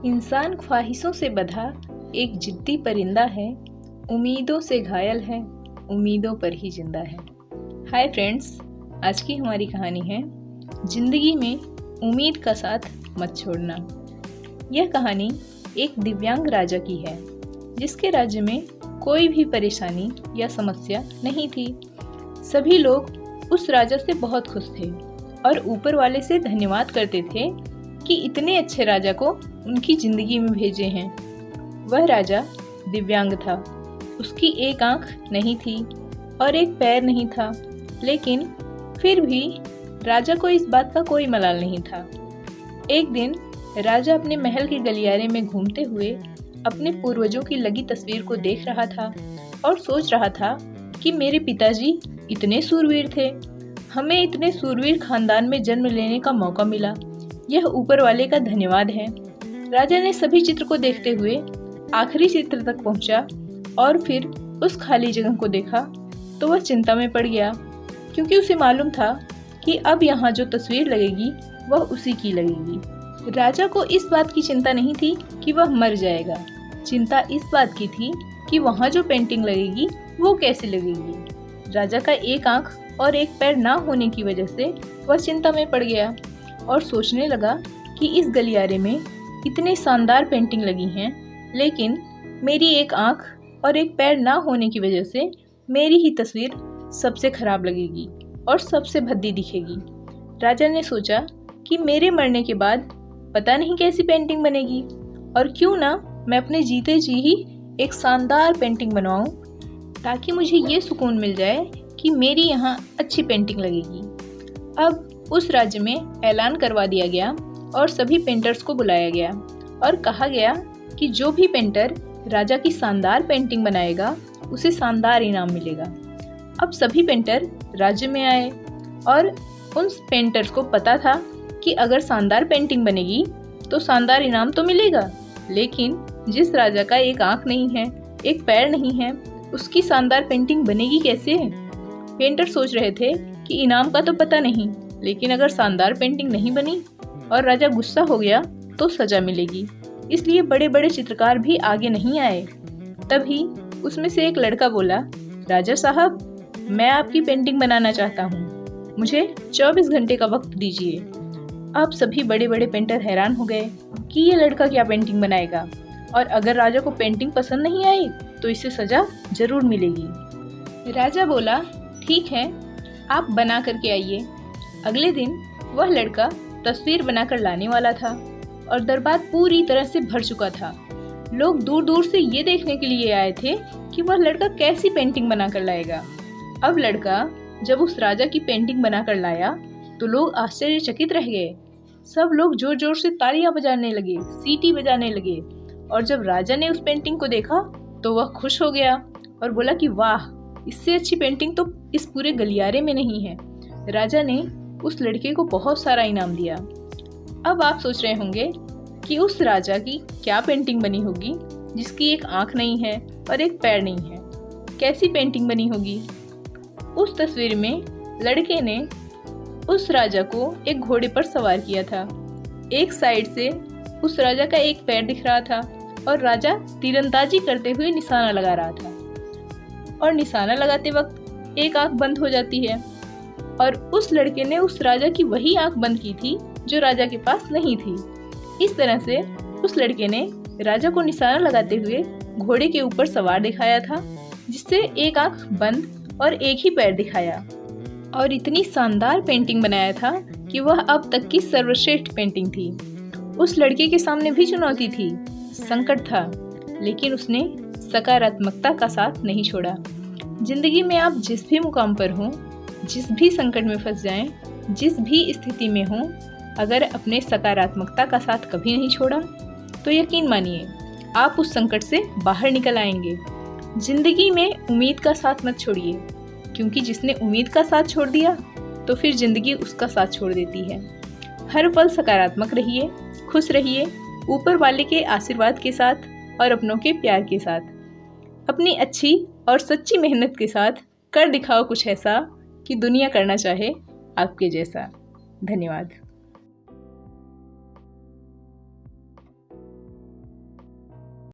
इंसान ख्वाहिशों से बंधा एक जिद्दी परिंदा है, उम्मीदों से घायल है, उम्मीदों पर ही जिंदा है। हाय फ्रेंड्स, आज की हमारी कहानी है जिंदगी में उम्मीद का साथ मत छोड़ना। यह कहानी एक दिव्यांग राजा की है जिसके राज्य में कोई भी परेशानी या समस्या नहीं थी। सभी लोग उस राजा से बहुत खुश थे और ऊपर वाले से धन्यवाद करते थे कि इतने अच्छे राजा को उनकी जिंदगी में भेजे हैं। वह राजा दिव्यांग था, उसकी एक आंख नहीं थी और एक पैर नहीं था, लेकिन फिर भी राजा को इस बात का कोई मलाल नहीं था। एक दिन राजा अपने महल के गलियारे में घूमते हुए अपने पूर्वजों की लगी तस्वीर को देख रहा था और सोच रहा था कि मेरे पिताजी इतने सूरवीर थे, हमें इतने सूरवीर खानदान में जन्म लेने का मौका मिला, यह ऊपर वाले का धन्यवाद है। राजा ने सभी चित्र को देखते हुए आखिरी चित्र तक पहुंचा और फिर उस खाली जगह को देखा तो वह चिंता में पड़ गया, क्योंकि उसे मालूम था कि अब यहाँ जो तस्वीर लगेगी वह उसी की लगेगी। राजा को इस बात की चिंता नहीं थी कि वह मर जाएगा, चिंता इस बात की थी कि वहाँ जो पेंटिंग लगेगी वो कैसे लगेगी। राजा का एक आंख और एक पैर ना होने की वजह से वह चिंता में पड़ गया और सोचने लगा कि इस गलियारे में इतने शानदार पेंटिंग लगी हैं, लेकिन मेरी एक आंख और एक पैर ना होने की वजह से मेरी ही तस्वीर सबसे खराब लगेगी और सबसे भद्दी दिखेगी। राजा ने सोचा कि मेरे मरने के बाद पता नहीं कैसी पेंटिंग बनेगी, और क्यों ना मैं अपने जीते जी ही एक शानदार पेंटिंग बनवाऊं, ताकि मुझे ये सुकून मिल जाए कि मेरी यहाँ अच्छी पेंटिंग लगेगी। अब उस राज्य में ऐलान करवा दिया गया और सभी पेंटर्स को बुलाया गया और कहा गया कि जो भी पेंटर राजा की शानदार पेंटिंग बनाएगा उसे शानदार इनाम मिलेगा। अब सभी पेंटर राज्य में आए और उन पेंटर्स को पता था कि अगर शानदार पेंटिंग बनेगी तो शानदार इनाम तो मिलेगा, लेकिन जिस राजा का एक आंख नहीं है, एक पैर नहीं है, उसकी शानदार पेंटिंग बनेगी कैसे? पेंटर सोच रहे थे कि इनाम का तो पता नहीं, लेकिन अगर शानदार पेंटिंग नहीं बनी और राजा गुस्सा हो गया तो सजा मिलेगी, इसलिए बड़े बड़े चित्रकार भी आगे नहीं आए। तभी उसमें से एक लड़का बोला, राजा साहब, मैं आपकी पेंटिंग बनाना चाहता हूँ, मुझे 24 घंटे का वक्त दीजिए। अब सभी बड़े बड़े पेंटर हैरान हो गए कि ये लड़का क्या पेंटिंग बनाएगा, और अगर राजा को पेंटिंग पसंद नहीं आई तो इसे सजा जरूर मिलेगी। राजा बोला, ठीक है, आप बना करके आइए। अगले दिन वह लड़का तस्वीर बनाकर लाने वाला था और दरबार पूरी तरह से भर चुका था। लोग दूर दूर से ये देखने के लिए आए थे कि वह लड़का कैसी पेंटिंग बनाकर लाएगा। अब लड़का जब उस राजा की पेंटिंग बनाकर लाया तो लोग आश्चर्यचकित रह गए। सब लोग जोर जोर से तालियां बजाने लगे, सीटी बजाने लगे, और जब राजा ने उस पेंटिंग को देखा तो वह खुश हो गया और बोला कि वाह, इससे अच्छी पेंटिंग तो इस पूरे गलियारे में नहीं है। राजा ने उस लड़के को बहुत सारा इनाम दिया। अब आप सोच रहे होंगे कि उस राजा की क्या पेंटिंग बनी होगी जिसकी एक आंख नहीं है और एक पैर नहीं है, कैसी पेंटिंग बनी होगी। उस तस्वीर में लड़के ने उस राजा को एक घोड़े पर सवार किया था। एक साइड से उस राजा का एक पैर दिख रहा था और राजा तीरंदाजी करते हुए निशाना लगा रहा था, और निशाना लगाते वक्त एक आंख बंद हो जाती है, और उस लड़के ने उस राजा की वही आंख बंद की थी जो राजा के पास नहीं थी। इस तरह से उस लड़के ने राजा को निशाना लगाते हुए घोड़े के ऊपर सवार दिखाया था, जिससे एक आंख बंद और एक ही पैर दिखाया, और इतनी शानदार पेंटिंग बनाया था कि वह अब तक की सर्वश्रेष्ठ पेंटिंग थी। उस लड़के के सामने भी चुनौती थी, संकट था, लेकिन उसने सकारात्मकता का साथ नहीं छोड़ा। जिंदगी में आप जिस भी मुकाम पर हों, जिस भी संकट में फंस जाएं, जिस भी स्थिति में हों, अगर अपने सकारात्मकता का साथ कभी नहीं छोड़ा तो यकीन मानिए आप उस संकट से बाहर निकल आएंगे। जिंदगी में उम्मीद का साथ मत छोड़िए, क्योंकि जिसने उम्मीद का साथ छोड़ दिया तो फिर जिंदगी उसका साथ छोड़ देती है। हर पल सकारात्मक रहिए, खुश रहिए, ऊपर वाले के आशीर्वाद के साथ और अपनों के प्यार के साथ। अपनी अच्छी और सच्ची मेहनत के साथ कर दिखाओ कुछ ऐसा कि दुनिया करना चाहे आपके जैसा। धन्यवाद।